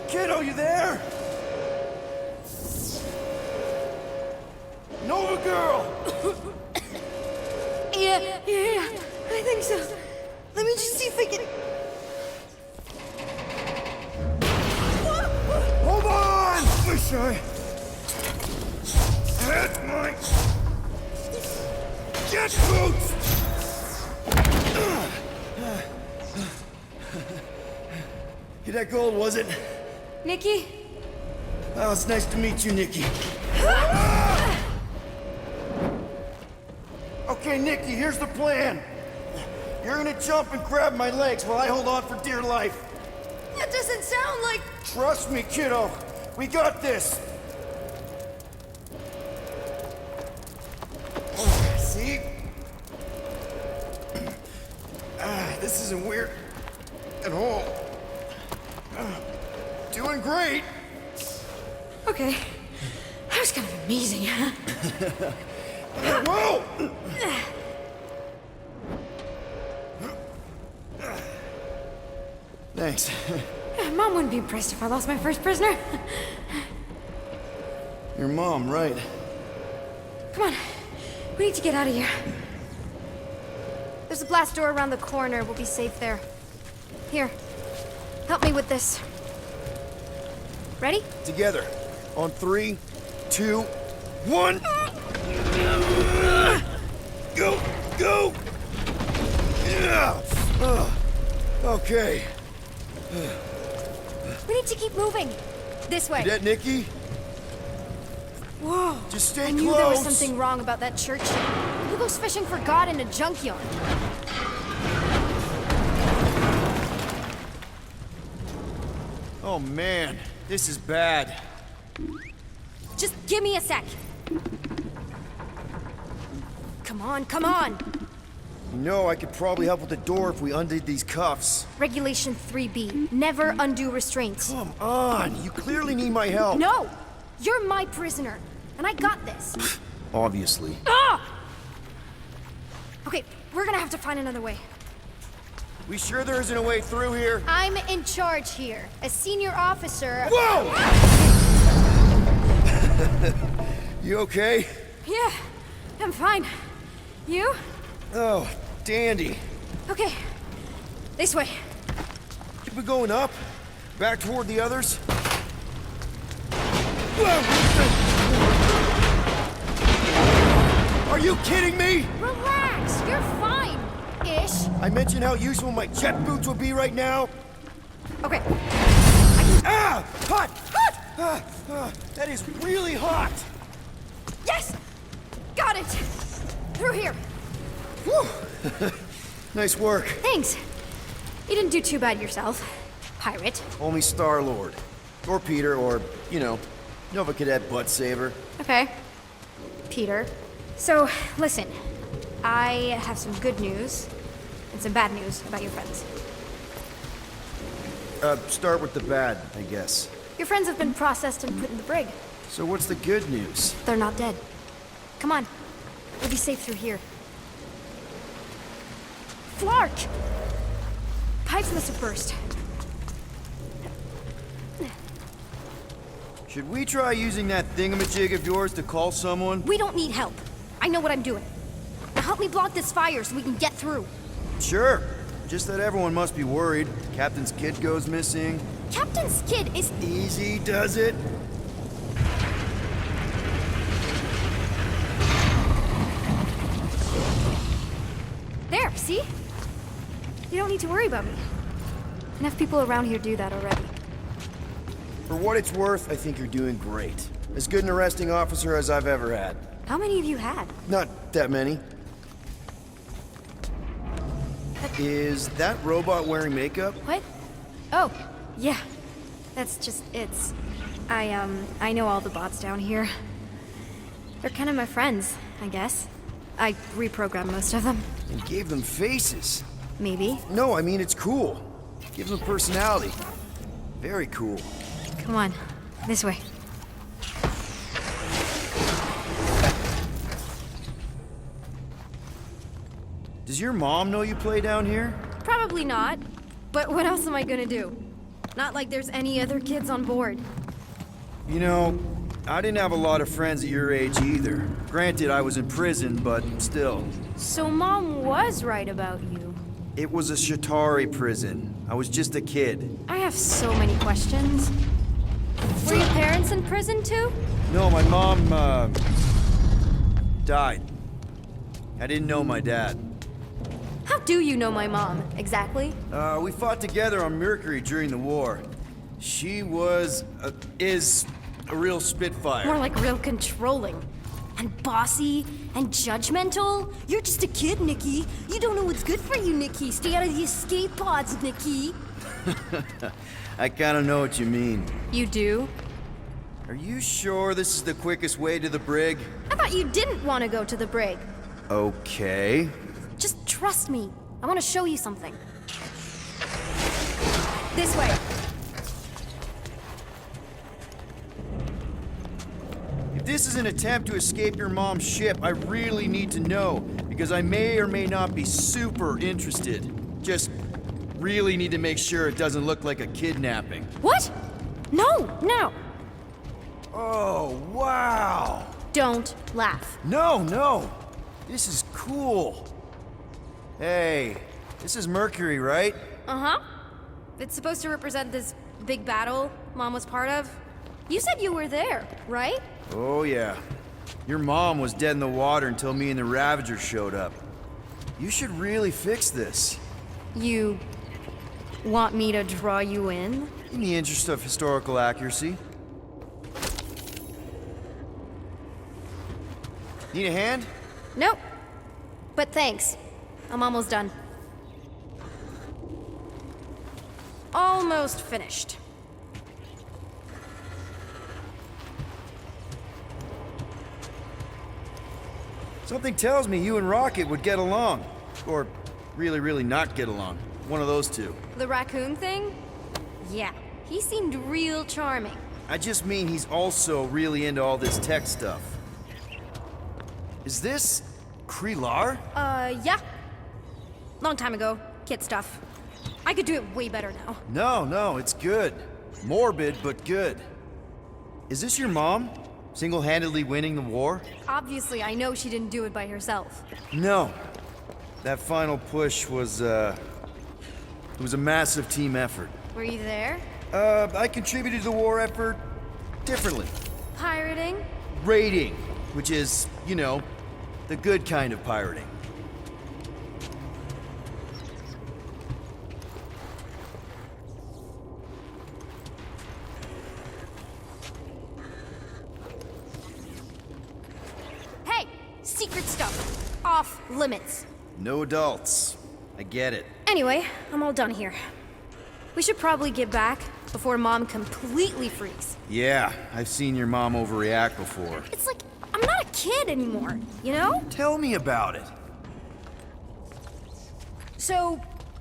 Kiddo, you there? Nova girl! Yeah, I think so. Let me just see if I can... Hold on! Wish I had my jet boots! Get that gold, was it? Nikki? Oh, it's nice to meet you, Nikki. Okay, Nikki, here's the plan. You're gonna jump and grab my legs while I hold on for dear life. That doesn't sound like... Trust me, kiddo. We got this. See? This isn't weird at all. Doing great. Okay. That was kind of amazing, huh? Whoa! Thanks. Mom wouldn't be impressed if I lost my first prisoner. Your mom, right? Come on. We need to get out of here. There's a blast door around the corner. We'll be safe there. Here. Help me with this. Ready? Together. On 3, 2, 1. Go! Go! Yeah. Okay. We need to keep moving. This way. You dead, Nikki? Whoa. Just stay I knew close. there was something wrong about that church. Who goes fishing for God in a junkyard? Oh man, this is bad. Just give me a sec. Come on, come on. You know, I could probably help with the door if we undid these cuffs. Regulation 3B. Never undo restraints. Come on, you clearly need my help. No! You're my prisoner, and I got this. Obviously. Ah! Okay, we're gonna have to find another way. We sure there isn't a way through here? I'm in charge here. As senior officer... Whoa! You okay? Yeah, I'm fine. You? Oh, dandy. Okay. This way. Keep it going up. Back toward the others. Whoa! Are you kidding me? Relax, you're fine. Ish. I mentioned how useful my jet boots would be right now. Okay. Ah! Hot! That is really hot! Yes! Got it! Through here. Whew. Nice work. Thanks. You didn't do too bad yourself, pirate. Only Star-Lord. Or Peter, or, you know, Nova Cadet Butt Saver. Okay. Peter. So, listen. I have some good news and some bad news about your friends. Start with the bad, I guess. Your friends have been processed and put in the brig. So what's the good news? They're not dead. Come on. We'll be safe through here. Flark! Pipes must have burst. Should we try using that thingamajig of yours to call someone? We don't need help. I know what I'm doing. Now help me block this fire so we can get through. Sure. Just that everyone must be worried. Captain's kid goes missing. Captain's kid is... Easy does it. There, see? You don't need to worry about me. Enough people around here do that already. For what it's worth, I think you're doing great. As good an arresting officer as I've ever had. How many of you had? Not that many. Is that robot wearing makeup? What? Oh, yeah. That's just, I know all the bots down here. They're kind of my friends, I guess. I reprogrammed most of them. And gave them faces. Maybe. No, I mean, it's cool. Gives them personality. Very cool. Come on. This way. Does your mom know you play down here? Probably not. But what else am I gonna do? Not like there's any other kids on board. You know, I didn't have a lot of friends at your age either. Granted, I was in prison, but still. So Mom was right about you. It was a Shatari prison. I was just a kid. I have so many questions. Were your parents in prison too? No, my mom, died. I didn't know my dad. How do you know my mom, exactly? We fought together on Mercury during the war. She is a real spitfire. More like real controlling. And bossy and judgmental. You're just a kid, Nikki. You don't know what's good for you, Nikki. Stay out of the escape pods, Nikki. I kinda know what you mean. You do? Are you sure this is the quickest way to the brig? I thought you didn't want to go to the brig. Okay. Just trust me. I want to show you something. This way. If this is an attempt to escape your mom's ship, I really need to know, because I may or may not be super interested. Just really need to make sure it doesn't look like a kidnapping. What? No. Oh, wow! Don't laugh. No! This is cool. Hey, this is Mercury, right? Uh-huh. It's supposed to represent this big battle Mom was part of. You said you were there, right? Oh, yeah. Your mom was dead in the water until me and the Ravagers showed up. You should really fix this. You want me to draw you in? In the interest of historical accuracy. Need a hand? Nope. But thanks. I'm almost done. Almost finished. Something tells me you and Rocket would get along. Or really not get along. One of those two. The raccoon thing? Yeah. He seemed real charming. I just mean he's also really into all this tech stuff. Is this Krelar? Yeah. Long time ago. Kid stuff. I could do it way better now. No, it's good. Morbid, but good. Is this your mom? Single-handedly winning the war? Obviously, I know she didn't do it by herself. No. That final push was, it was a massive team effort. Were you there? I contributed to the war effort differently. Pirating? Raiding, which is, you know, the good kind of pirating. Hey! Secret stuff. Off limits. No adults. I get it. Anyway, I'm all done here. We should probably get back before Mom completely freaks. Yeah, I've seen your mom overreact before. It's like, I'm not a kid anymore, you know? Tell me about it. So,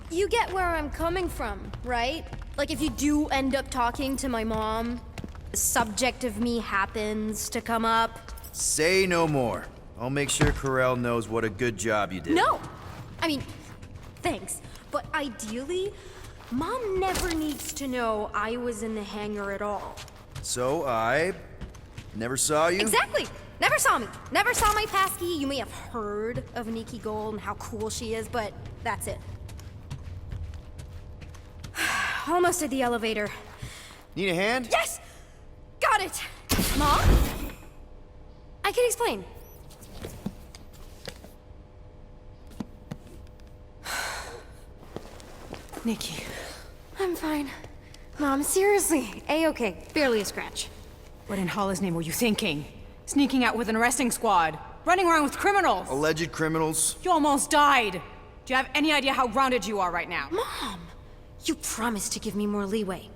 you get where I'm coming from, right? Like, if you do end up talking to my mom, the subject of me happens to come up. Say no more. I'll make sure Corell knows what a good job you did. No! I mean, thanks. But ideally, Mom never needs to know I was in the hangar at all. So I never saw you? Exactly! Never saw me. Never saw my passkey. You may have heard of Nikki Gold and how cool she is, but that's it. Almost at the elevator. Need a hand? Yes! Got it! Mom? I can explain. Nikki. I'm fine. Mom, seriously. A-okay. Barely a scratch. What in Hala's name were you thinking? Sneaking out with an arresting squad? Running around with criminals? Alleged criminals? You almost died! Do you have any idea how grounded you are right now? Mom! You promised to give me more leeway.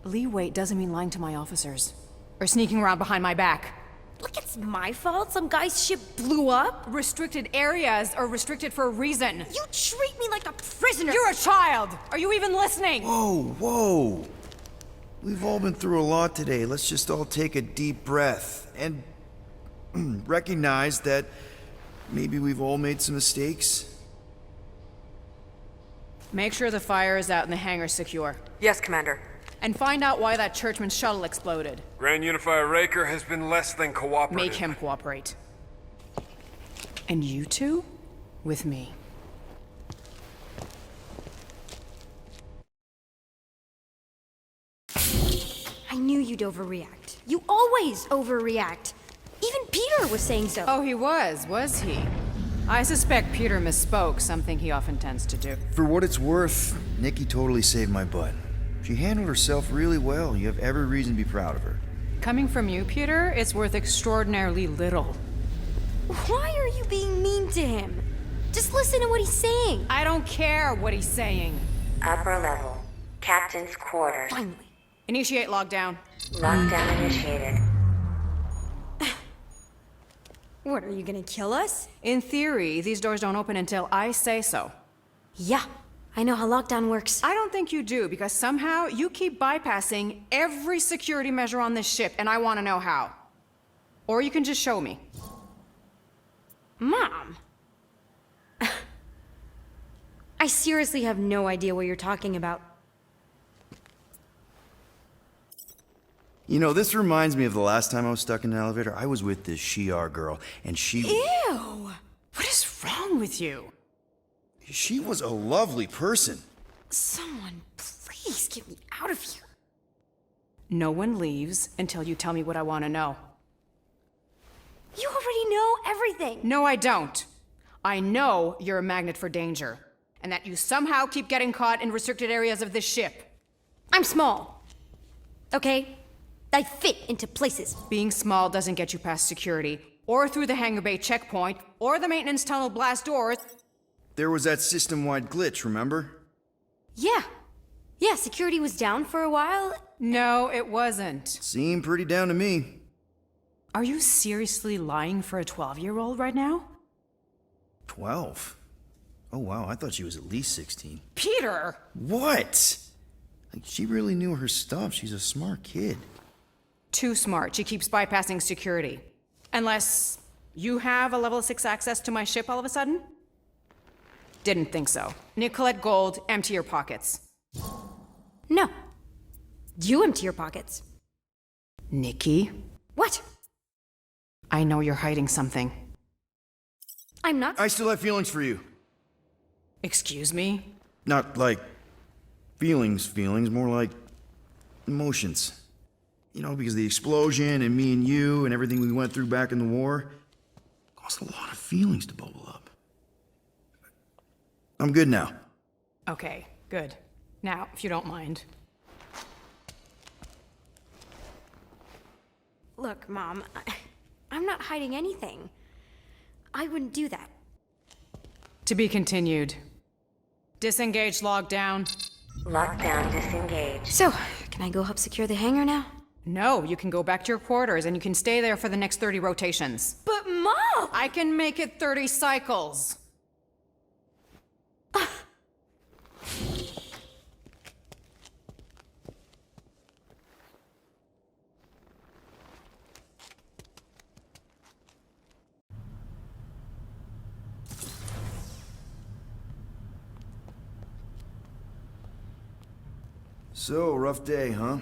Leeway doesn't mean lying to my officers. Or sneaking around behind my back. Look, it's my fault some guy's ship blew up. Restricted areas are restricted for a reason. You treat me like a prisoner. You're a child! Are you even listening? Whoa. We've all been through a lot today. Let's just all take a deep breath and recognize that maybe we've all made some mistakes. Make sure the fire is out and the hangar's secure. Yes, Commander. and find out why that churchman's shuttle exploded. Grand Unifier Raker has been less than cooperative. Make him cooperate. And you two? With me. I knew you'd overreact. You always overreact. Even Peter was saying so. Oh, he was he? I suspect Peter misspoke, something he often tends to do. For what it's worth, Nikki totally saved my butt. She handled herself really well. You have every reason to be proud of her. Coming from you, Peter, it's worth extraordinarily little. Why are you being mean to him? Just listen to what he's saying. I don't care what he's saying. Upper level. Captain's quarters. Finally. Initiate lockdown. Lockdown initiated. What, are you gonna kill us? In theory, these doors don't open until I say so. Yeah, I know how lockdown works. I don't think you do, because somehow you keep bypassing every security measure on this ship, and I want to know how. Or you can just show me. Mom! I seriously have no idea what you're talking about. You know, this reminds me of the last time I was stuck in an elevator. I was with this Shi'ar girl, and she What is wrong with you? was a lovely person. Someone, please get me out of here. No one leaves until you tell me what I want to know. You already know everything. No, I don't. I know you're a magnet for danger, and that you somehow keep getting caught in restricted areas of this ship. I'm small. Okay? I fit into places. Being small doesn't get you past security, or through the hangar bay checkpoint, or the maintenance tunnel blast doors. There was that system-wide glitch, remember? Yeah. Yeah, security was down for a while. No, it wasn't. Seemed pretty down to me. Are you seriously lying for a 12-year-old right now? 12? Oh wow, I thought she was at least 16. Peter! What? Like, she really knew her stuff. She's a smart kid. Too smart. She keeps bypassing security. Unless you have a level 6 access to my ship all of a sudden? Didn't think so. Nicolette Gold, empty your pockets. No. You empty your pockets. Nikki, What? I know you're hiding something. I'm not. I still have feelings for you. Excuse me? Not like feelings, more like emotions. You know, because the explosion and me and you and everything we went through back in the war caused a lot of feelings to bubble up. I'm good now. Okay, good. Now, if you don't mind. Look, Mom, I'm not hiding anything. I wouldn't do that. To be continued. Disengage lockdown. Lockdown disengaged. So, can I go help secure the hangar now? No, you can go back to your quarters and you can stay there for the next 30 rotations. But Mom! I can make it 30 cycles. So, rough day, huh?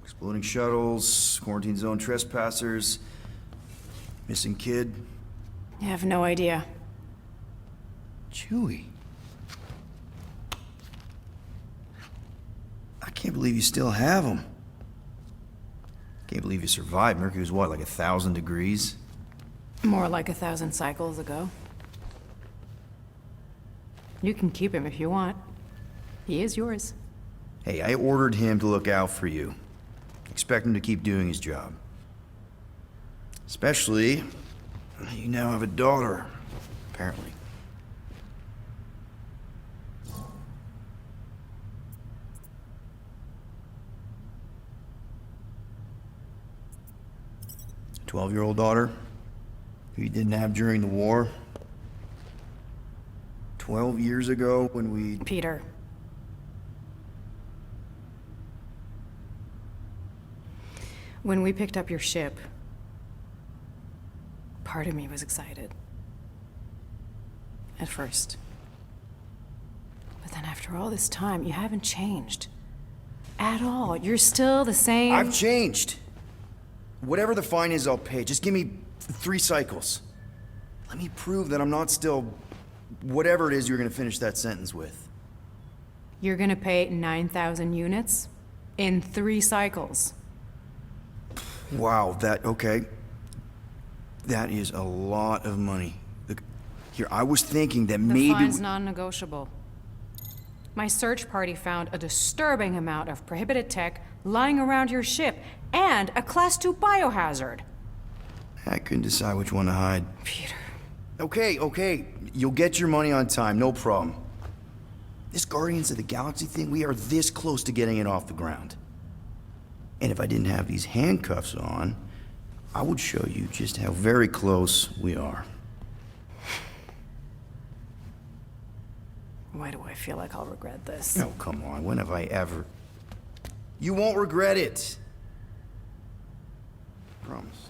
Exploding shuttles, quarantine zone trespassers, missing kid. I have no idea. Chewie. I can't believe you still have him. Can't believe you survived. Mercury was what, like 1,000 degrees? More like 1,000 cycles ago. You can keep him if you want. He is yours. Hey, I ordered him to look out for you. Expect him to keep doing his job. Especially, you now have a daughter, apparently. A 12-year-old daughter who you didn't have during the war. 12 years ago when we... Peter. When we picked up your ship, part of me was excited. At first. But then after all this time, you haven't changed. at all. You're still the same. I've changed. Whatever the fine is, I'll pay. Just give me 3 cycles. Let me prove that I'm not still whatever it is you're gonna finish that sentence with. You're gonna pay 9,000 units in 3 cycles. Wow, okay. That is a lot of money. Look, here, I was thinking that The maybe... fine's non-negotiable. My search party found a disturbing amount of prohibited tech lying around your ship, and a Class 2 biohazard. I couldn't decide which one to hide. Peter. Okay. You'll get your money on time, no problem. This Guardians of the Galaxy thing, we are this close to getting it off the ground. And if I didn't have these handcuffs on, I would show you just how very close we are. Why do I feel like I'll regret this? Oh, come on, when have I ever... You won't regret it. Promise.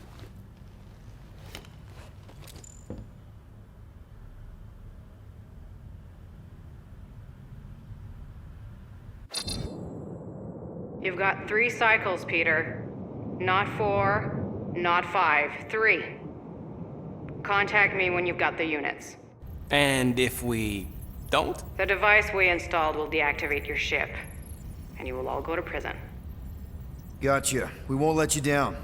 You've got 3 cycles, Peter. Not 4, not 5, 3. Contact me when you've got the units. And if we don't? The device we installed will deactivate your ship, and you will all go to prison. Gotcha. We won't let you down.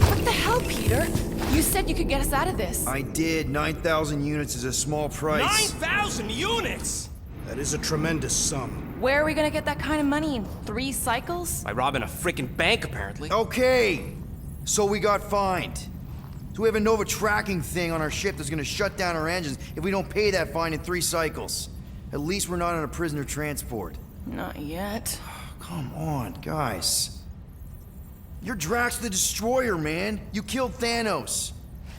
What the hell, Peter? You said you could get us out of this. I did. 9,000 units is a small price. 9,000 units! That is a tremendous sum. Where are we gonna get that kind of money in 3 cycles? By robbing a freaking bank, apparently. Okay, so we got fined. So we have a Nova tracking thing on our ship that's gonna shut down our engines if we don't pay that fine in 3 cycles. At least we're not on a prisoner transport. Not yet. Come on, guys. You're Drax the Destroyer, man. You killed Thanos.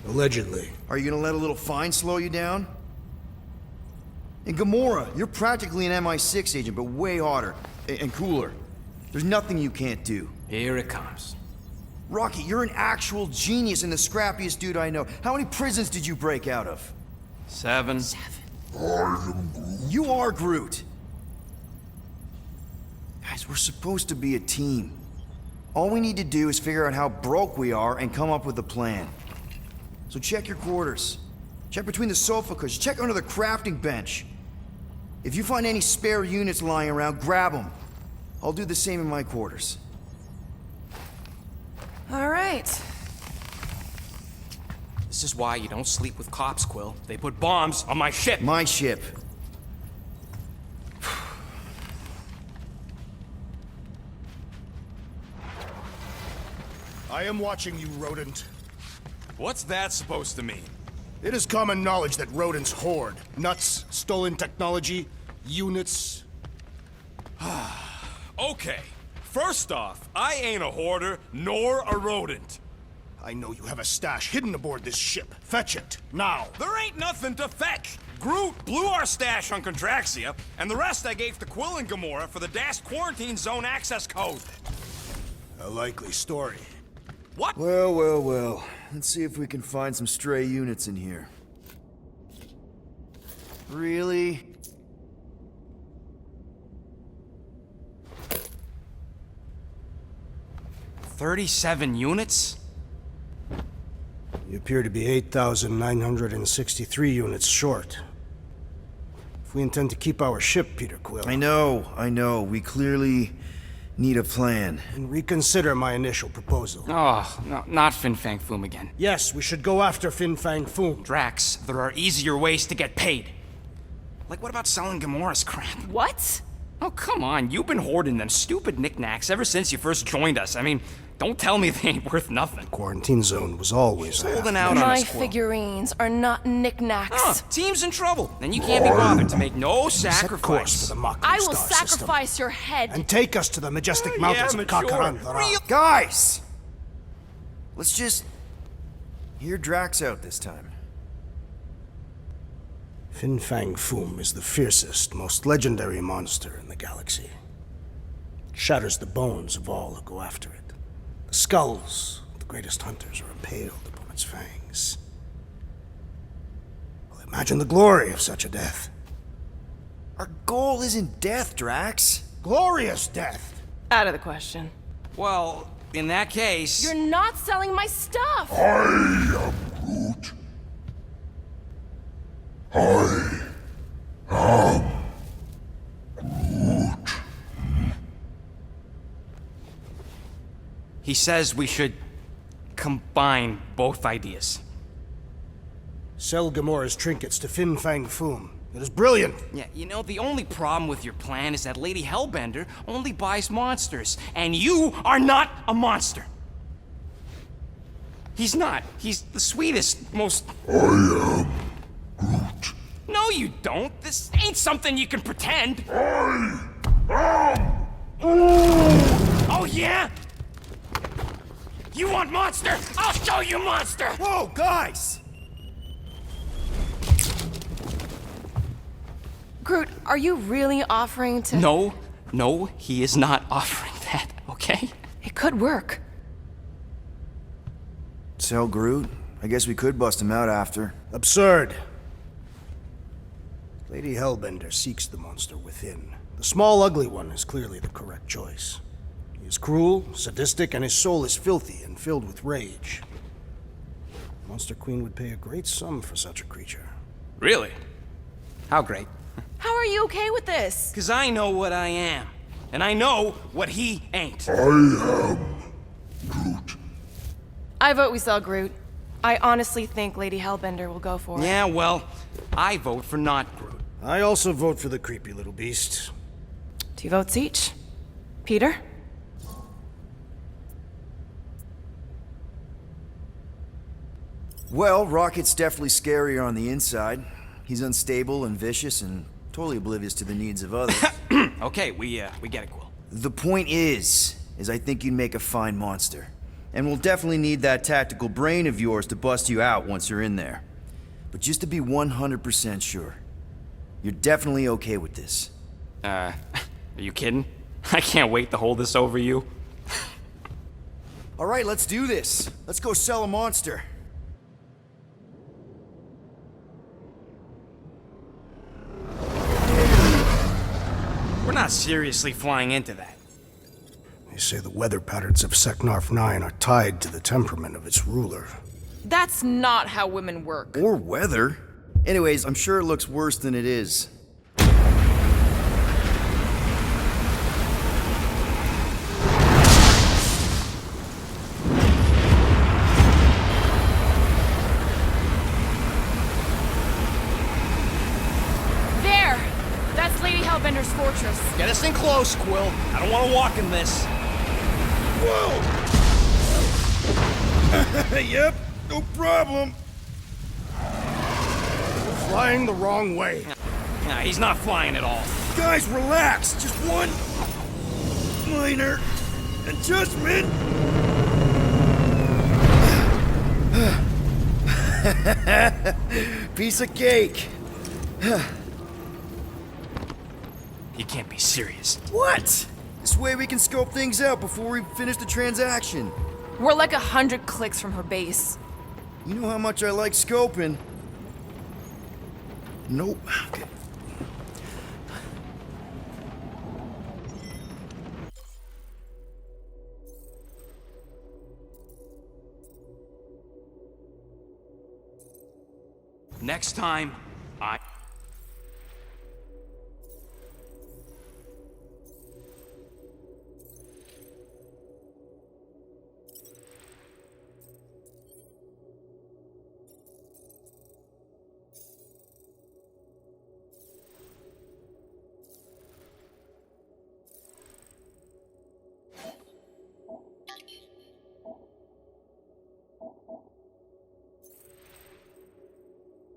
Allegedly. Are you gonna let a little fine slow you down? And Gamora, you're practically an MI6 agent, but way hotter and cooler. There's nothing you can't do. Here it comes. Rocky, you're an actual genius and the scrappiest dude I know. How many prisons did you break out of? 7. You are Groot. Guys, we're supposed to be a team. All we need to do is figure out how broke we are and come up with a plan. So check your quarters. Check between the sofa cushions. Check under the crafting bench. If you find any spare units lying around, grab them. I'll do the same in my quarters. All right. This is why you don't sleep with cops, Quill. They put bombs on my ship. My ship. I am watching you, rodent. What's that supposed to mean? It is common knowledge that rodents hoard nuts, stolen technology, units. Okay, first off, I ain't a hoarder nor a rodent. I know you have a stash hidden aboard this ship. Fetch it, now. There ain't nothing to fetch. Groot blew our stash on Contraxia, and the rest I gave to Quill and Gamora for the DAS quarantine zone access code. A likely story. What? Well. Let's see if we can find some stray units in here. Really? $37 units? You appear to be 8,963 units short. If we intend to keep our ship, Peter Quill, I know. We clearly need a plan. and reconsider my initial proposal. Oh, no, not Fin Fang Foom again. Yes, we should go after Fin Fang Foom. Drax, there are easier ways to get paid. Like, what about selling Gamora's crap? What? Oh, come on. You've been hoarding them stupid knickknacks ever since you first joined us. I mean, don't tell me they ain't worth nothing. Quarantine zone was always a Holding out on My us, Quill. figurines are not knickknacks. Team's in trouble, and you can't be bothered to make no Set course for sacrifice. the Mako I will star system, sacrifice your head. and take us to the majestic mountains of mature. Kakaran. Guys! Let's just hear Drax out this time. Fin Fang Foom is the fiercest, most legendary monster in the galaxy. It shatters the bones of all who go after it. The skulls of the greatest hunters are impaled upon its fangs. Well, imagine the glory of such a death. Our goal isn't death, Drax. Glorious death! Out of the question. Well, in that case... You're not selling my stuff! He says we should combine both ideas. Sell Gamora's trinkets to Fin Fang Foom. It is brilliant. Yeah, you know, the only problem with your plan is that Lady Hellbender only buys monsters, and you are not a monster. He's not. He's the sweetest, most... I am Groot. No, you don't. This ain't something you can pretend. I am Groot. Oh, yeah? You want monster? I'll show you monster! Whoa, guys! Groot, are you really offering to... No, he is not offering that, okay? It could work. Sell Groot? I guess we could bust him out after. Absurd. Lady Hellbender seeks the monster within. The small, ugly one is clearly the correct choice. He is cruel, sadistic, and his soul is filthy and filled with rage. Monster Queen would pay a great sum for such a creature. Really? How great? How are you okay with this? Because I know what I am. And I know what he ain't. I vote we sell Groot. I honestly think Lady Hellbender will go for it. Yeah, well, I vote for not Groot. I also vote for the creepy little beast. 2 votes each. Peter? Well, Rocket's definitely scarier on the inside. He's unstable and vicious and totally oblivious to the needs of others. Okay, we get it, Quill. The point is I think you'd make a fine monster. And we'll definitely need that tactical brain of yours to bust you out once you're in there. But just to be 100% sure, you're definitely okay with this. Are you kidding? I can't wait to hold this over you. All right, let's do this. Let's go sell a monster. We're not seriously flying into that. They say the weather patterns of Seknarf 9 are tied to the temperament of its ruler. That's not how women work. Or weather. Anyways, I'm sure it looks worse than it is. There! That's Lady Hellbender's fortress. Get us in close, Quill. I don't want to walk in this. Whoa! Yep, no problem. Flying the wrong way. Nah, he's not flying at all. Guys, relax. Just one minor adjustment. Piece of cake. You can't be serious. What? This way we can scope things out before we finish the transaction. We're like 100 clicks from her base. You know how much I like scoping. Nope. Okay. Next time,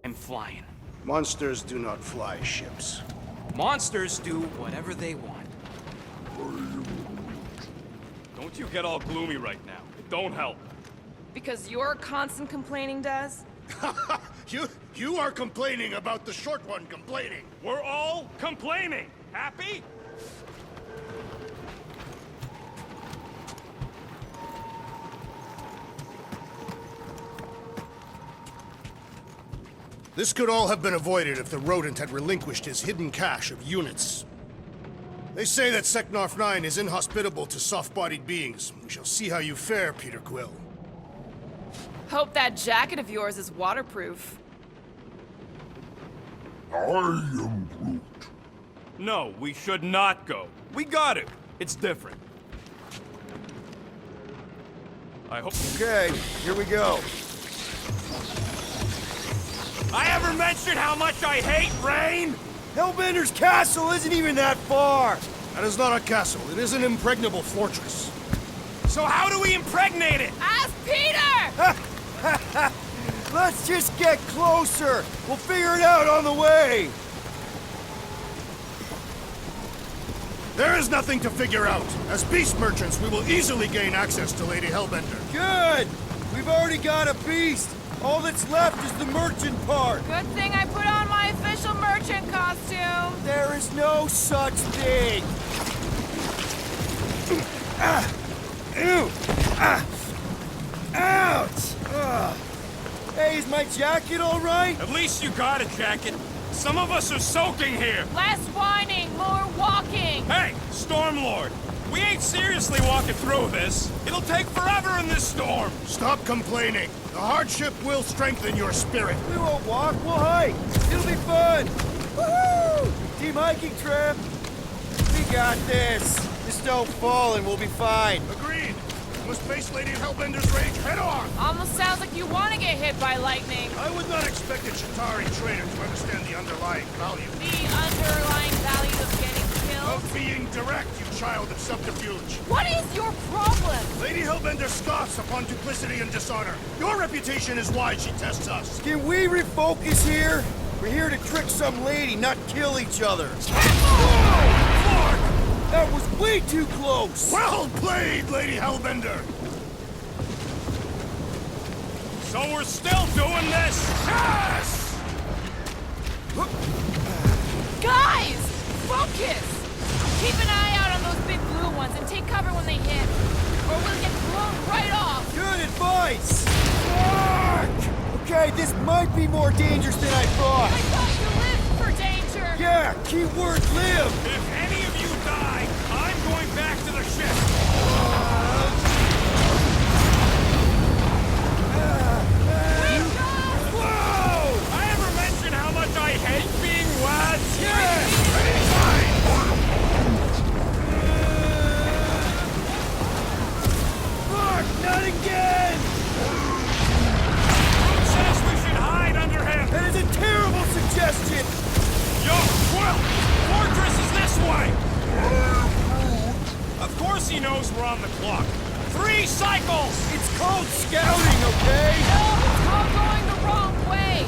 I'm flying. Monsters do not fly ships. Monsters do whatever they want. Don't you get all gloomy right now. It don't help. Because your constant complaining does? You are complaining about the short one complaining. We're all complaining. Happy? This could all have been avoided if the rodent had relinquished his hidden cache of units. They say that Seknarf 9 is inhospitable to soft-bodied beings. We shall see how you fare, Peter Quill. Hope that jacket of yours is waterproof. No, we should not go. We got it. It's different. I hope... Okay, here we go. I ever mentioned how much I hate rain? Hellbender's castle isn't even that far! That is not a castle. It is an impregnable fortress. So how do we impregnate it? Ask Peter! Let's just get closer! We'll figure it out on the way! There is nothing to figure out. As beast merchants, we will easily gain access to Lady Hellbender. Good! We've already got a beast! All that's left is the merchant part! Good thing I put on my official merchant costume. There is no such thing! Ew! Ouch! Ugh. Hey, is my jacket all right? At least you got a jacket. Some of us are soaking here. Less whining, more walking. Hey, Stormlord, we ain't seriously walking through this. It'll take forever in this storm. Stop complaining. The hardship will strengthen your spirit. We won't walk, we'll hike! It'll be fun! Woohoo! Team hiking trip! We got this! Just don't fall and we'll be fine. Agreed. We must face Lady Hellbender's rage head on. Almost sounds like you want to get hit by lightning. I would not expect a Chitauri trader to understand the underlying value. The underlying value of getting killed. Of being direct, you child of subterfuge. What is your problem? Lady Hellbender scoffs upon duplicity and dishonor. Your reputation is why she tests us. Can we refocus here? We're here to trick some lady, not kill each other. That was way too close! Well played, Lady Hellbender. So we're still doing this? Yes! Guys! Focus! Keep an eye out on those big blue ones and take cover when they hit. Or we'll get blown right off! Good advice! Fuck! Okay, this might be more dangerous than I I thought. thought you lived for danger! Yeah, keyword live! If any of you die, I'm going back to the ship. Whoa! I ever mention how much I hate being wet? Fuck, not again! Who says we should hide under him? That is a terrible suggestion! Yo, Quill! Fortress is this way! Of course he knows we're on the clock. 3 cycles! It's called scouting, okay? No, it's called going the wrong way!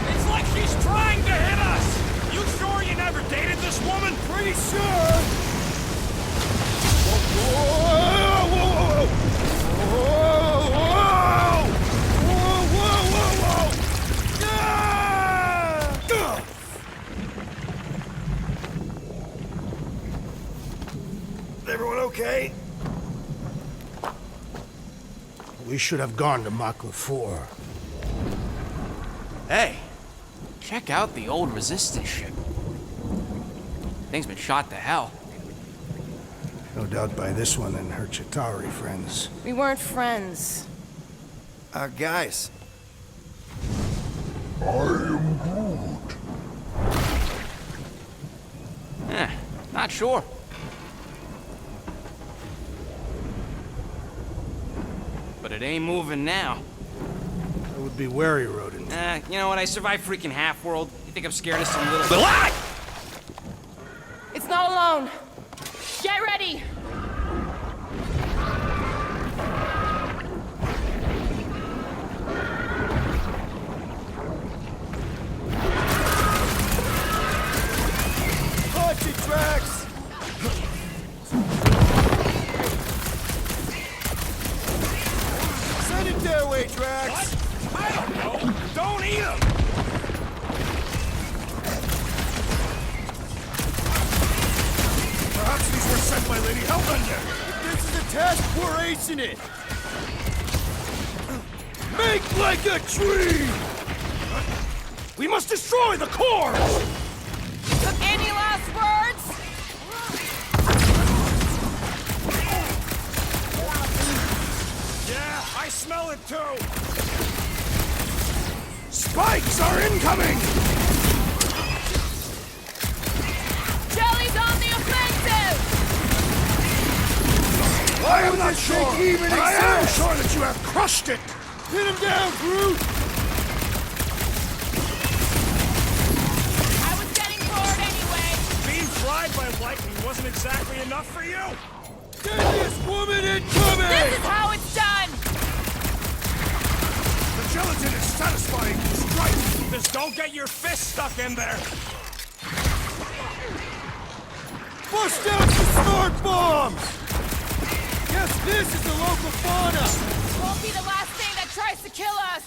It's like she's trying to hit us! You sure you never dated this woman? Pretty sure! Whoa, whoa, whoa, whoa, whoa, whoa, whoa, whoa, whoa! Ah! Everyone okay? We should have gone to Makla 4. Hey, check out the old Resistance ship. Thing's been shot to hell. No doubt by this one and her Chitauri friends. We weren't friends. Guys. Not sure. But it ain't moving now. I would be wary, rodent. You know what? I survived freaking Half-World. You think I'm scared of some little... It's not alone. Get ready! Punch it, Drax! Send it their way, Drax! I don't know. Don't eat him! Hellbender! If this is a test, we're acing it! Make like a tree! We must destroy the core! Any last words? Yeah, I smell it too! Spikes are incoming! Jelly's on the offensive! I am not sure, think even but I am exists. sure that you have crushed it! Pin him down, Groot! I was getting bored anyway. Being fried by lightning wasn't exactly enough for you? Get this woman incoming! This is how it's done! The gelatin is satisfying. Strike! Just don't get your fist stuck in there. Bust out the smart bombs! Yes, this is the local fauna! Won't be the last thing that tries to kill us!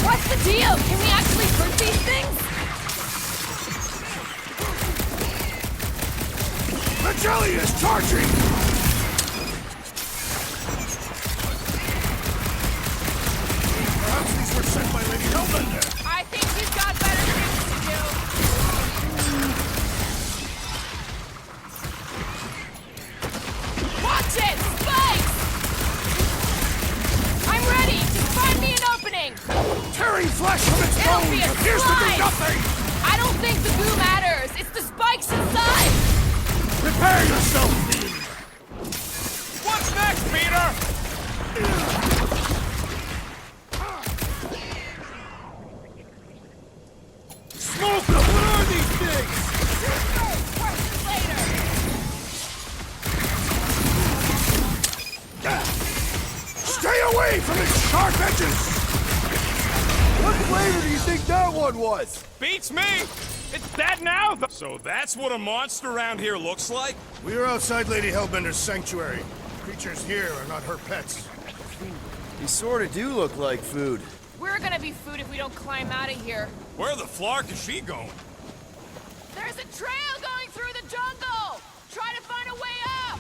What's the deal? Can we actually hurt these things? The jelly is charging! Perhaps these were sent by Lady Hellbender. I think she's got better things to do. Watch it! Spikes! I'm ready! Just find me an opening! Tearing flesh from its It'll bones be a appears to do slice! nothing! I don't think the goo matters! It's the spikes inside! Prepare yourself, Fiend! What's next, Peter? Smoke them! What are these things? Questions later! Stay away from its sharp edges! What flavor do you think that one was? Beats me! It's dead now! So that's what a monster around here looks like? We are outside Lady Hellbender's sanctuary. Creatures here are not her pets. These sort of do look like food. We're gonna be food if we don't climb out of here. Where the flark is she going? There's a trail going through the jungle! Try to find a way up!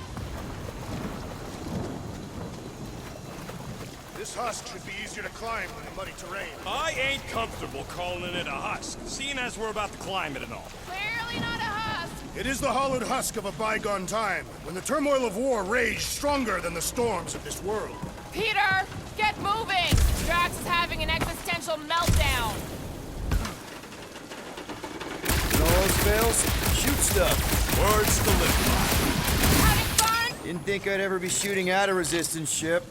This husk should be easier to climb than the muddy terrain. I ain't comfortable calling it a husk, seeing as we're about to climb it and all. Clearly not a husk! It is the hollowed husk of a bygone time, when the turmoil of war raged stronger than the storms of this world. Peter, get moving! Drax is having an existential meltdown. When all else fails, shoot stuff. Words to live by. Having fun? Didn't think I'd ever be shooting at a resistance ship.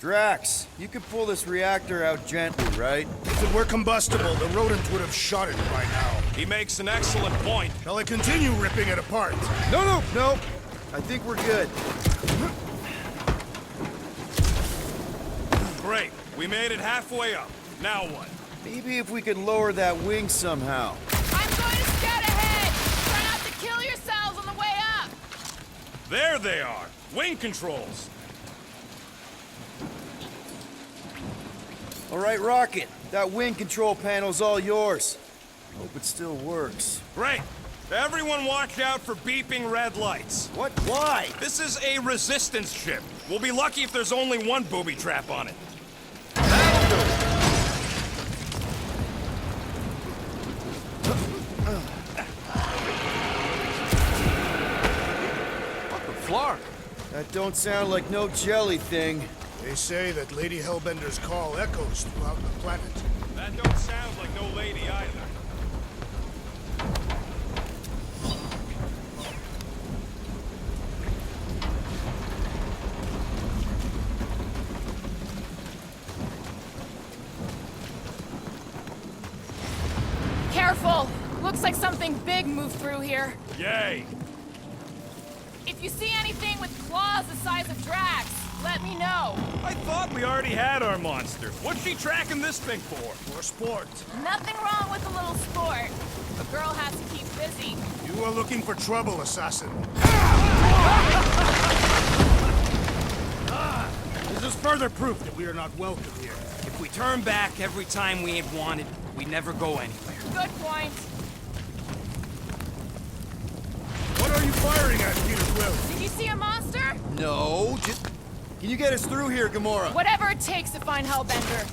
Drax, you could pull this reactor out gently, right? If it were combustible, the rodent would have shot it by now. He makes an excellent point. Shall I continue ripping it apart? No. I think we're good. Great. We made it halfway up. Now what? Maybe if we could lower that wing somehow. I'm going to scout ahead! Try not to kill yourselves on the way up! There they are. Wing controls. All right, Rocket. That wing control panel's all yours. Hope it still works. Great. Everyone watch out for beeping red lights. What? Why? This is a resistance ship. We'll be lucky if there's only one booby trap on it. What the flark? That don't sound like no jelly thing. They say that Lady Hellbender's call echoes throughout the planet. That don't sound like no lady either. Careful! Looks like something big moved through here. Yay! If you see anything with claws the size of Drax, let me know. I thought we already had our monster. What's she tracking this thing for? For sport. Nothing wrong with a little sport. A girl has to keep busy. You are looking for trouble, assassin. This is further proof that we are not welcome here. If we turn back every time we ain't wanted, we never go anywhere. Good point. What are you firing at, Peter Quill? Did you see a monster? No, just... Can you get us through here, Gamora? Whatever it takes to find Hellbender.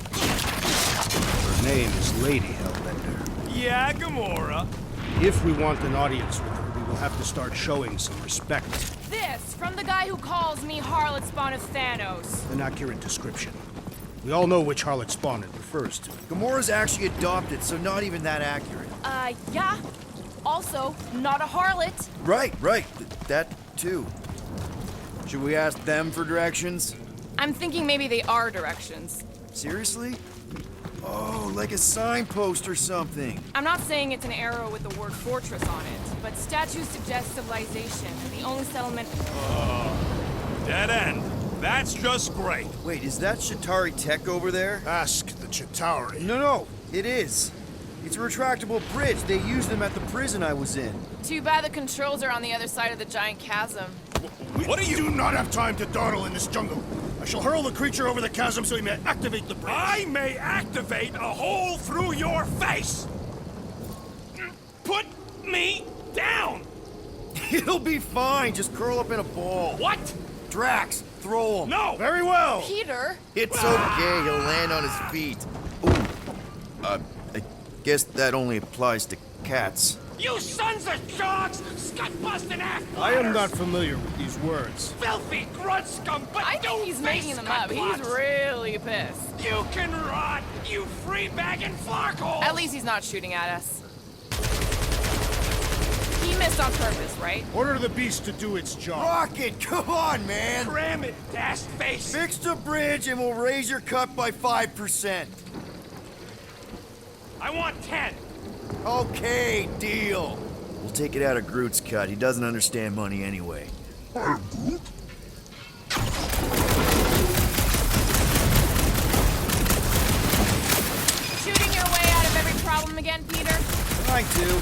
Her name is Lady Hellbender. Yeah, Gamora. If we want an audience with her, we will have to start showing some respect. This, from the guy who calls me Harlot Spawn of Thanos. An accurate description. We all know which harlot spawn it refers to. Gamora's actually adopted, so not even that accurate. Yeah. Also, not a harlot. Right. That too. Should we ask them for directions? I'm thinking maybe they are directions. Seriously? Oh, like a signpost or something. I'm not saying it's an arrow with the word fortress on it, but statues suggest civilization, and the only settlement... Dead end. That's just great. Wait, is that Chitauri tech over there? Ask the Chitauri. No, it is. It's a retractable bridge. They used them at the prison I was in. Too bad the controls are on the other side of the giant chasm. What are you... do not have time to dawdle in this jungle. I shall hurl the creature over the chasm so he may activate the bridge. I may activate a hole through your face! Put me down! It'll be fine. Just curl up in a ball. What? Drax, throw him. No! Very well. Peter? It's okay. He'll land on his feet. Ooh. I guess that only applies to cats. You sons of dogs! Scut-busting ass! I am not familiar with these words. Filthy grunt scum, but I think he's making them up. He's really pissed. You can rot, you free-bagging flarkhole! At least he's not shooting at us. He missed on purpose, right? Order the beast to do its job. Rocket, come on, man. Cram it, dash face! Fix the bridge and we'll raise your cut by 5%. I want 10! Okay, deal. We'll take it out of Groot's cut. He doesn't understand money anyway. Shooting your way out of every problem again, Peter? Trying to.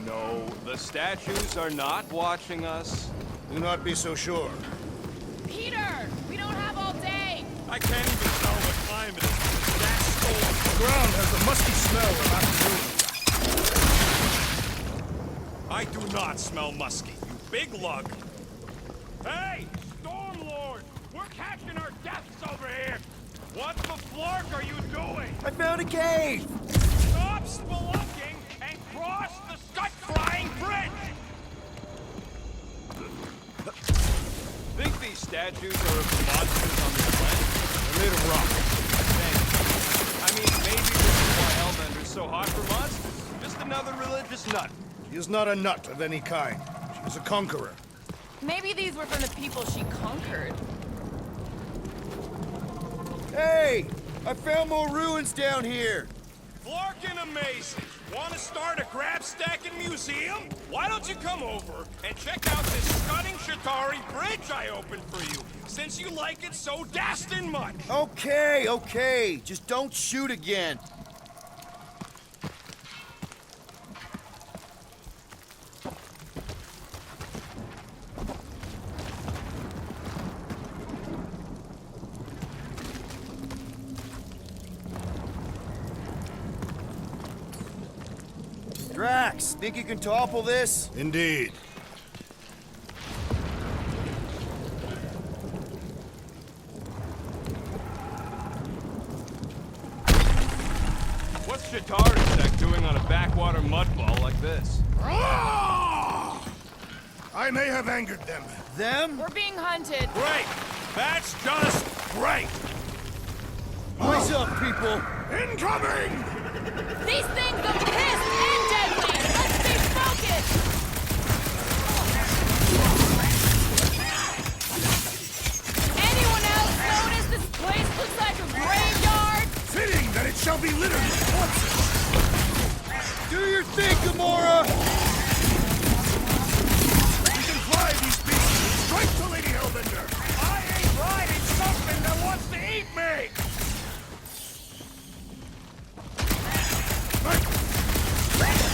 No, the statues are not watching us. Do not be so sure. Peter! We don't have all day! I can't even tell what time it is. That's cold. The ground has the musty smell of afternoon. I do not smell musky, you big lug. Hey, Stormlord! We're catching our deaths over here! What the flark are you doing? I found a cave. Stop spelunking and cross the scut-flying bridge! Think these statues are of the monsters on this planet? They're made of rock. I mean, maybe this is why Hellbender's so hot for monsters. Just another religious nut. She is not a nut of any kind. She is a conqueror. Maybe these were from the people she conquered. Hey, I found more ruins down here. Flarkin' amazing! Want to start a grab-stacking museum? Why don't you come over and check out this stunning Chitauri bridge I opened for you, since you like it so dastin' much! Okay. Just don't shoot again. Drax, think you can topple this? Indeed. What's Chitauri's tech doing on a backwater mudball like this? I may have angered them. Them? We're being hunted. Great! That's just great! What's up, people? Incoming! These things are pissed and deadly! Let's stay focused! Anyone else notice this place looks like a graveyard? Fitting that it shall be littered with corpses. Do your thing, Gamora! We can fly these beasts and strike to Lady Hellbender. I ain't riding something that wants to eat me!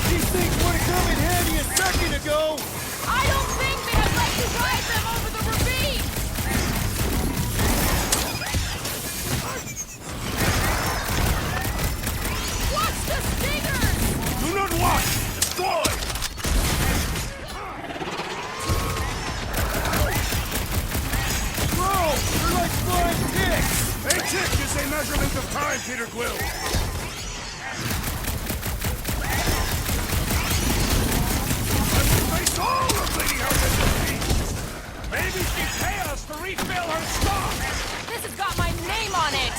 These things would have come in handy a second of time, Peter Quill! Let's face all of Lady Hellbender's needs! Maybe she'd pay us to refill her stock! This has got my name on it!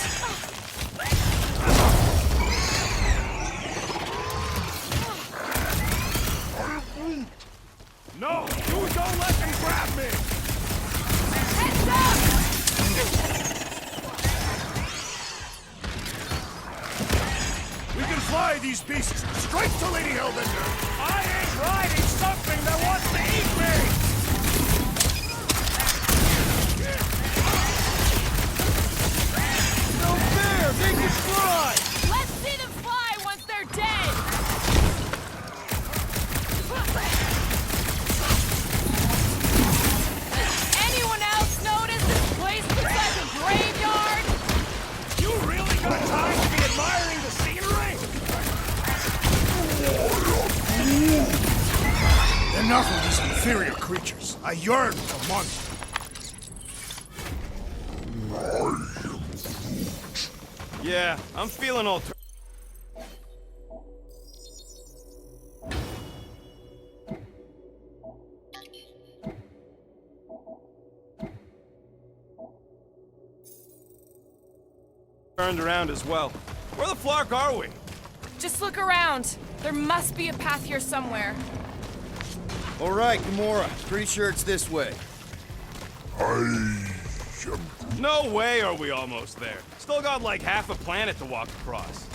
No, you don't let them grab me! Heads up! We can fly these beasts straight to Lady Hellbender! I ain't riding something that wants to eat me! No fair! They can fly! Let's see them fly once they're dead! Anyone else notice this place looks like a graveyard? You really got time to be admiring the scenery? Enough of these inferior creatures. I yearn for monsters. Yeah, I'm feeling all. Turned around as well. Where the flark are we? Just look around. There must be a path here somewhere. All right, Gamora. Pretty sure it's this way. No way are we almost there. Still got like half a planet to walk across.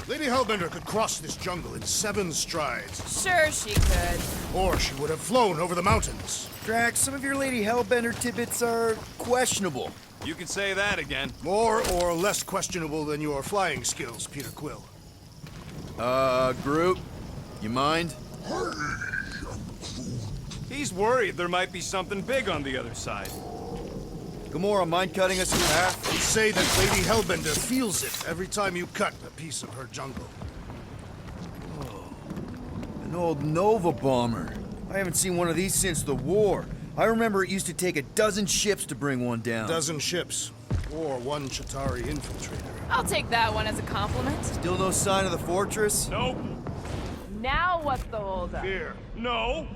Lady Hellbender could cross this jungle in 7 strides, Sure she could. or she would have flown over the mountains. Drax, some of your Lady Hellbender tidbits are questionable. You could say that again. More or less questionable than your flying skills, Peter Quill. Groot, you mind? He's worried there might be something big on the other side. Gamora, mind cutting us a path? They say that Lady Hellbender feels it every time you cut a piece of her jungle. An old Nova bomber. I haven't seen one of these since the war. I remember it used to take a dozen ships to bring one down. A dozen ships, or 1 Chitauri infiltrator. I'll take that one as a compliment. Still no sign of the fortress? Nope. Now what's the holdup? Here. No.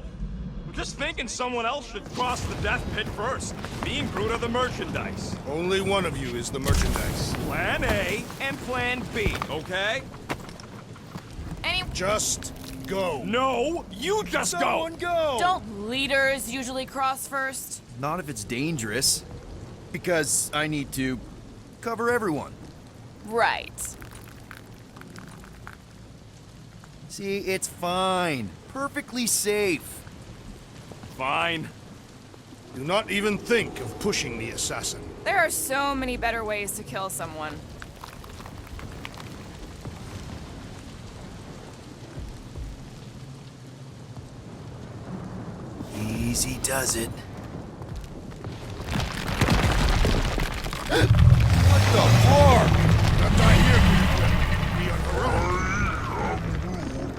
I'm just thinking someone else should cross the death pit first. Me and Groot are the merchandise. Only one of you is the merchandise. Plan A and Plan B, okay? Just go. No, you just Someone go! Don't leaders usually cross first? Not if it's dangerous. Because I need to cover everyone. Right. See, it's fine. Perfectly safe. Fine. Do not even think of pushing the assassin. There are so many better ways to kill someone. Easy does it. What the fuck? That guy here be on her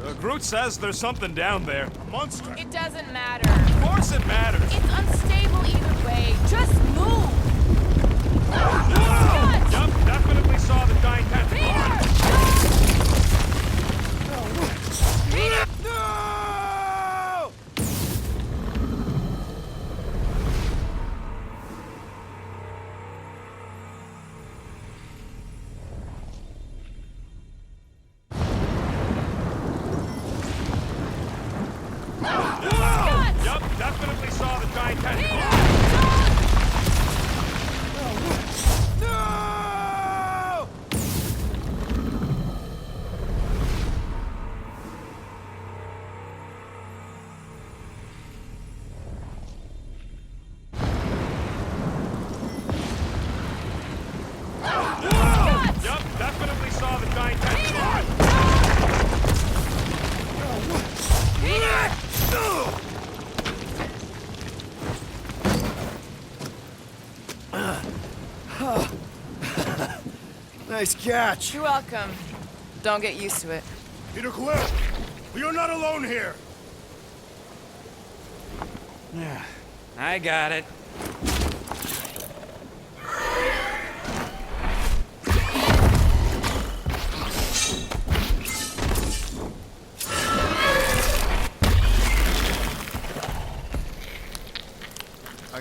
own. Groot says there's something down there. A monster. It doesn't matter. Of course it matters. It's unstable either way. Just move! Scott! Yup, definitely saw the giant cat. Peter! Peter! No! Scott! Yup, definitely saw the giant cat. No! Scott! Yup, definitely saw the giant cat. Nice catch. You're welcome. Don't get used to it. Peter Quill, you're not alone here. Yeah, I got it.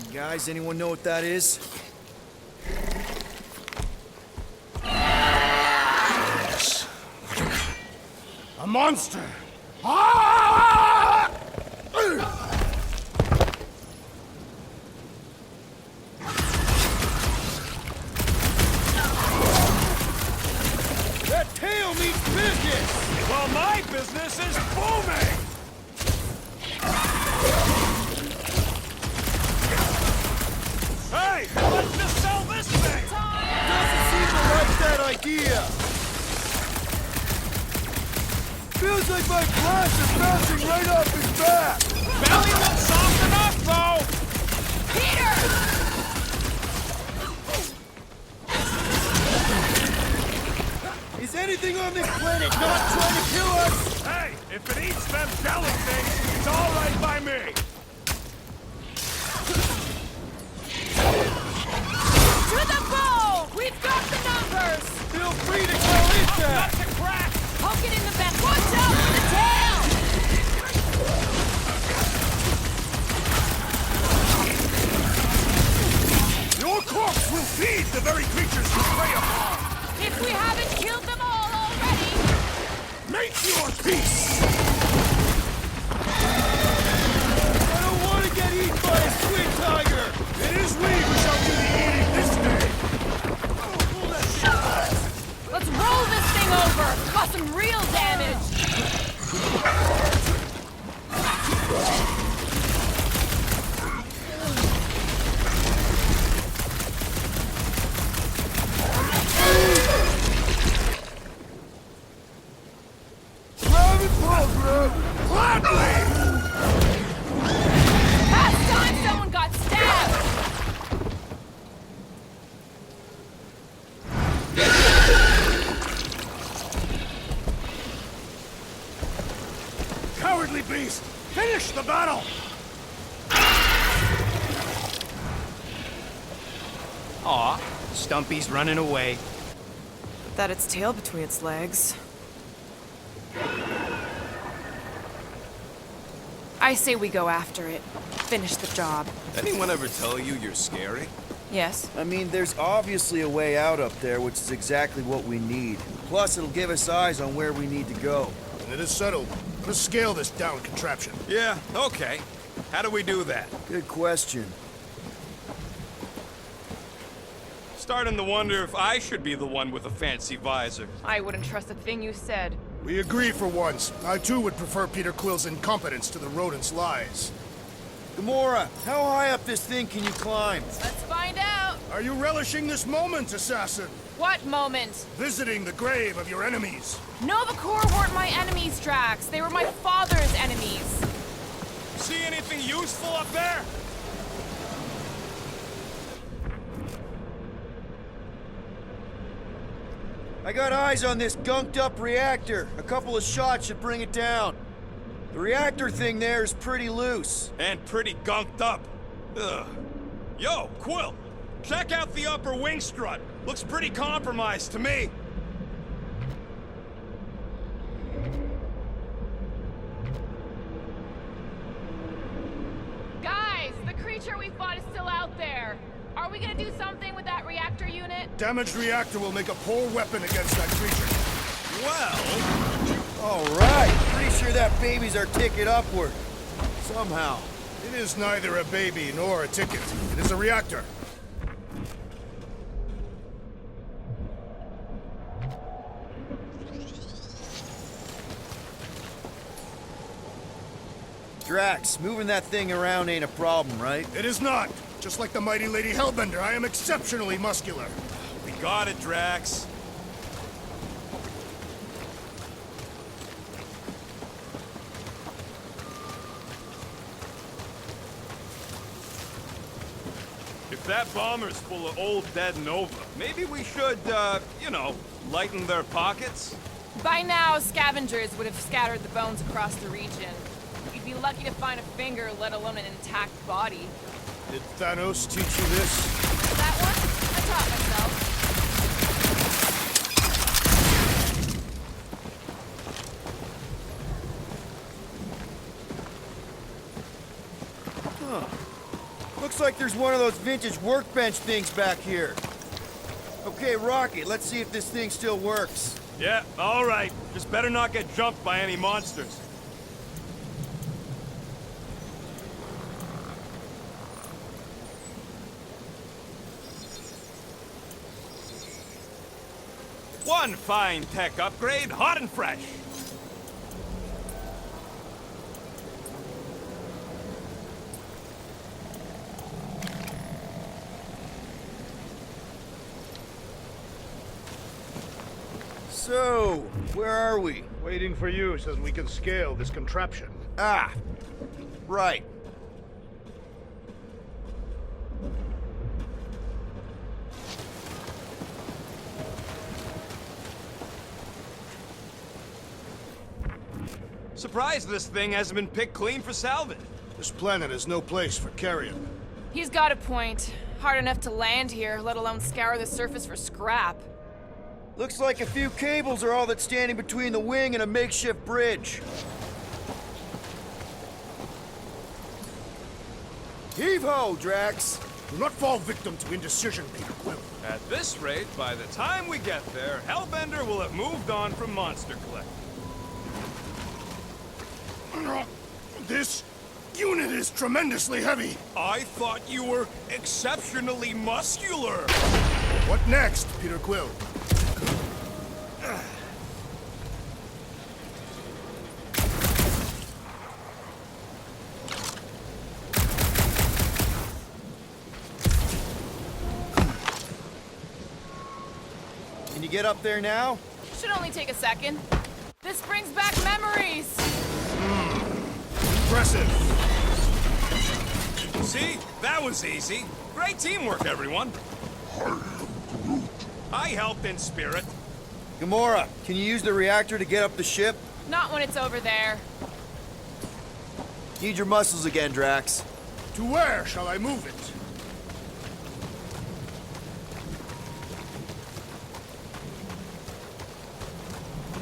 Guys, anyone know what that is? Yes. A monster! Ah! That tail means business! Well, my business is booming! Hey, let's just sell this thing! Doesn't seem to like that idea! Feels like my flash is bouncing right off his back! Belly looks soft enough, though! Peter! Is anything on this planet not trying to kill us? Hey, if it eats them belly things, it's all right by me! To the bone! We've got the numbers! Feel free to call it that! Not to crack! Poke it in the back. Watch out for the tail! Your corpse will feed the very creatures you prey upon! If we haven't killed them all already! Make your peace! I don't want to get eaten by a twin tiger! It is we who shall do the eating this day! Let's roll this thing over! Cause some real damage! Private program! Gladly! Last time someone got stabbed! Cowardly beast! Finish the battle! Aw, Stumpy's running away. That its tail between its legs. I say we go after it. Finish the job. Anyone ever tell you you're scary? Yes. I mean, there's obviously a way out up there, which is exactly what we need. Plus, it'll give us eyes on where we need to go. It is settled. Let's scale this down contraption. Yeah, okay. How do we do that? Good question. Starting to wonder if I should be the one with a fancy visor. I wouldn't trust a thing you said. We agree for once. I too would prefer Peter Quill's incompetence to the rodent's lies. Gamora, how high up this thing can you climb? Let's find out! Are you relishing this moment, assassin? What moment? Visiting the grave of your enemies. Nova Corps weren't my enemies, Drax. They were my father's enemies. See anything useful up there? I got eyes on this gunked up reactor. A couple of shots should bring it down. The reactor thing there is pretty loose. And pretty gunked up. Ugh. Yo, Quill! Check out the upper wing strut. Looks pretty compromised to me. Guys, the creature we fought is still out there. Are we gonna do something with that reactor unit? Damaged reactor will make a poor weapon against that creature. Well, All right, pretty sure that baby's our ticket upward. Somehow. It is neither a baby nor a ticket. It is a reactor. Drax, moving that thing around ain't a problem, right? It is not. Just like the mighty Lady Hellbender, I am exceptionally muscular. we got it, Drax. If that bomber's full of old dead Nova, maybe we should, you know, lighten their pockets? By now, scavengers would have scattered the bones across the region. You'd be lucky to find a finger, let alone an intact body. Did Thanos teach you this? That one? I taught myself. Looks like there's one of those vintage workbench things back here. Okay, Rocky, let's see if this thing still works. Yeah, all right. Just better not get jumped by any monsters. One fine tech upgrade, hot and fresh. So, where are we? Waiting for you so we can scale this contraption. Ah, right. Surprised this thing hasn't been picked clean for salvage. This planet is no place for carrion. He's got a point. Hard enough to land here, let alone scour the surface for scrap. Looks like a few cables are all that's standing between the wing and a makeshift bridge. Heave-ho, Drax! Do not fall victim to indecision, Peter Quill. At this rate, by the time we get there, Hellbender will have moved on from Monster Collect. This unit is tremendously heavy. I thought you were exceptionally muscular. What next, Peter Quill? Can you get up there now? Should only take a second. This brings back memories. Impressive. See? That was easy. Great teamwork, everyone. I helped in spirit. Gamora, can you use the reactor to get up the ship? Not when it's over there. Need your muscles again, Drax. To where shall I move it?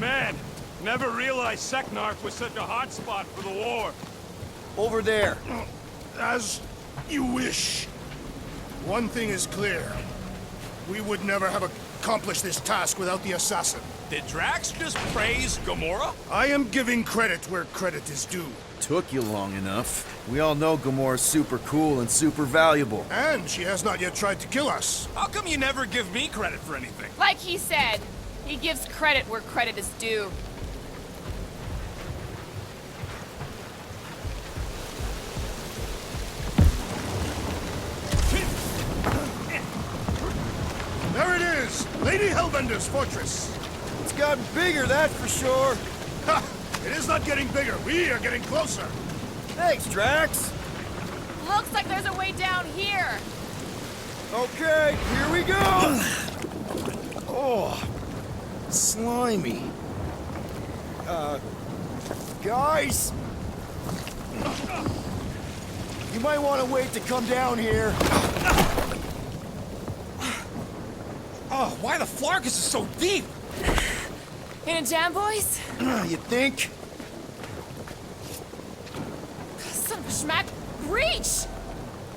Man, never realized Seknarf was such a hot spot for the war. Over there. As you wish. One thing is clear. We would never have accomplished this task without the assassin. Did Drax just praise Gamora? I am giving credit where credit is due. Took you long enough. We all know Gamora's super cool and super valuable. And she has not yet tried to kill us. How come you never give me credit for anything? Like he said, he gives credit where credit is due. There it is! Lady Hellbender's fortress! It's gotten bigger, that's for sure. Ha! It is not getting bigger. We are getting closer. Thanks, Drax. Looks like there's a way down here. Okay, here we go. Oh, slimy. Guys? You might want to wait to come down here. Oh, why the Flarkus is so deep? In a jam, boys? You think? Son of a schmack. Reach!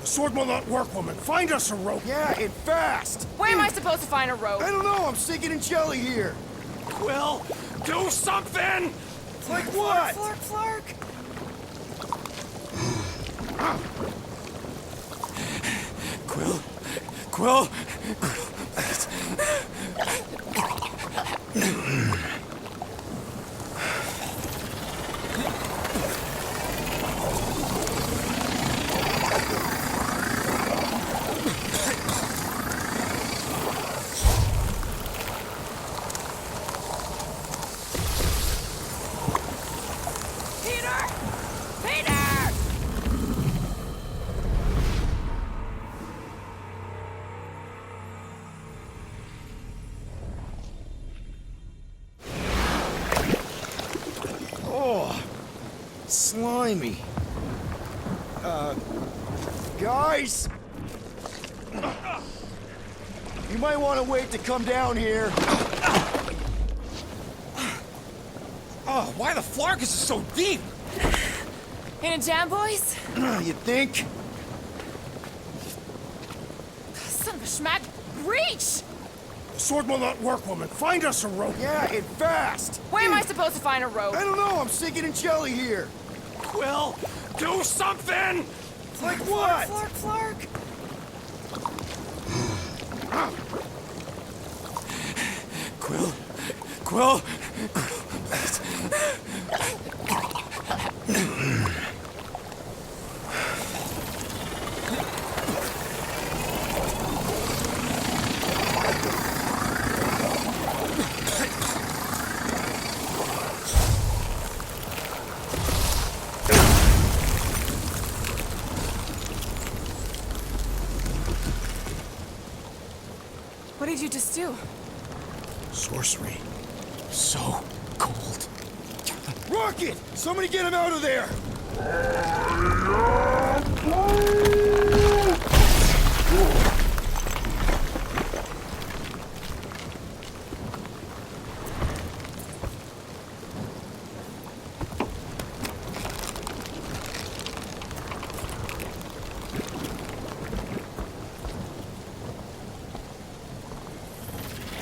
The sword will not work, woman. Find us a rope. Yeah, and fast. Where am I supposed to find a rope? I don't know, I'm sinking in jelly here. Quill, do something! Like what? Flark, flark. Quill. Peter! Peter! Oh, slimy. Guys? You might want to wait to come down here. Oh, why the Flarkus is so deep? In a jam, boys? You think? schmack, reach! The sword will not work, woman. Find us a rope. Yeah, and fast! Where am I supposed to find a rope? I don't know, I'm sinking in jelly here. Quill, do something! Like what? Flark. Quill. What did you just do? Sorcery. So cold. Rocket! Somebody get him out of there!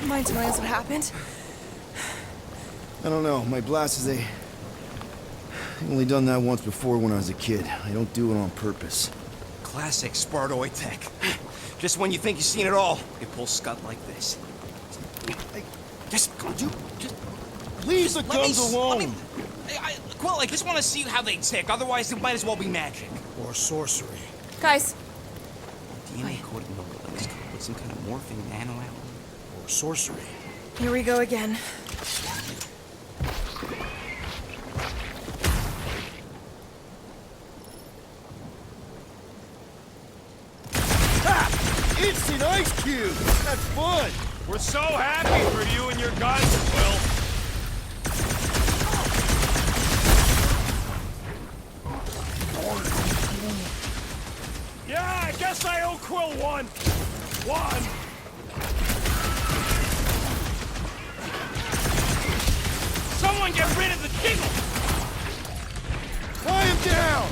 Mind telling us what happened? I don't know. My blast is I've only done that once before when I was a kid. I don't do it on purpose. Classic Spartoid tech. Just when you think you've seen it all, you pull Scud like this. Just come on, just Leave the guns alone! Quill, I just want to see how they tick. Otherwise, it might as well be magic. Or sorcery. Guys, DNA coated in the relics with some kind of morphing nano alloy. Or sorcery. here we go again. Instant ice cube! That's fun! We're so happy for you and your guns, Quill. Yeah, I guess I owe Quill one. Someone get rid of the jiggle! Tie him down!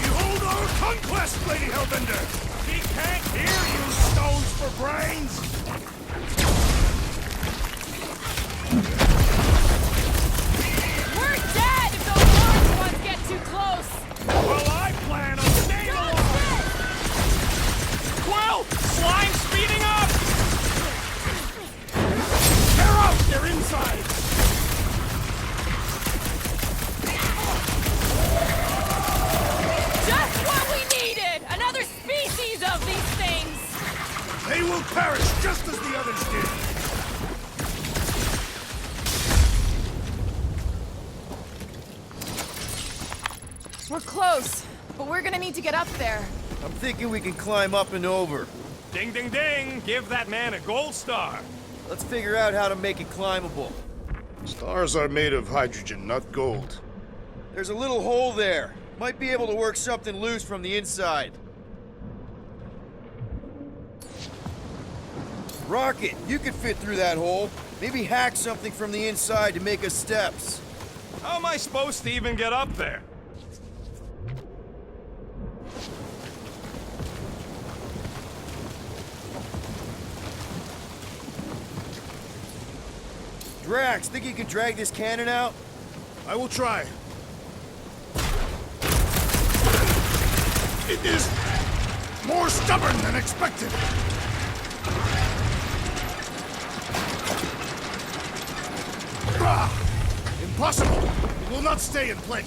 Behold our conquest, Lady Hellbender! He can't hear you, stones for brains! We're dead if those large ones get too close! Well, I plan on staying alive! Quill! Slime speeding up! They're out! They're inside! Just what we needed! Another species of these things! They will perish just as the others did! We're close, but we're gonna need to get up there. I'm thinking we can climb up and over. Ding, ding, ding! Give that man a gold star! Let's figure out how to make it climbable. Stars are made of hydrogen, not gold. There's a little hole there. Might be able to work something loose from the inside. Rocket, you could fit through that hole. Maybe hack something from the inside to make us steps. How am I supposed to even get up there? Drax, think you can drag this cannon out? I will try. It is more stubborn than expected. Ah, impossible! It will not stay in place.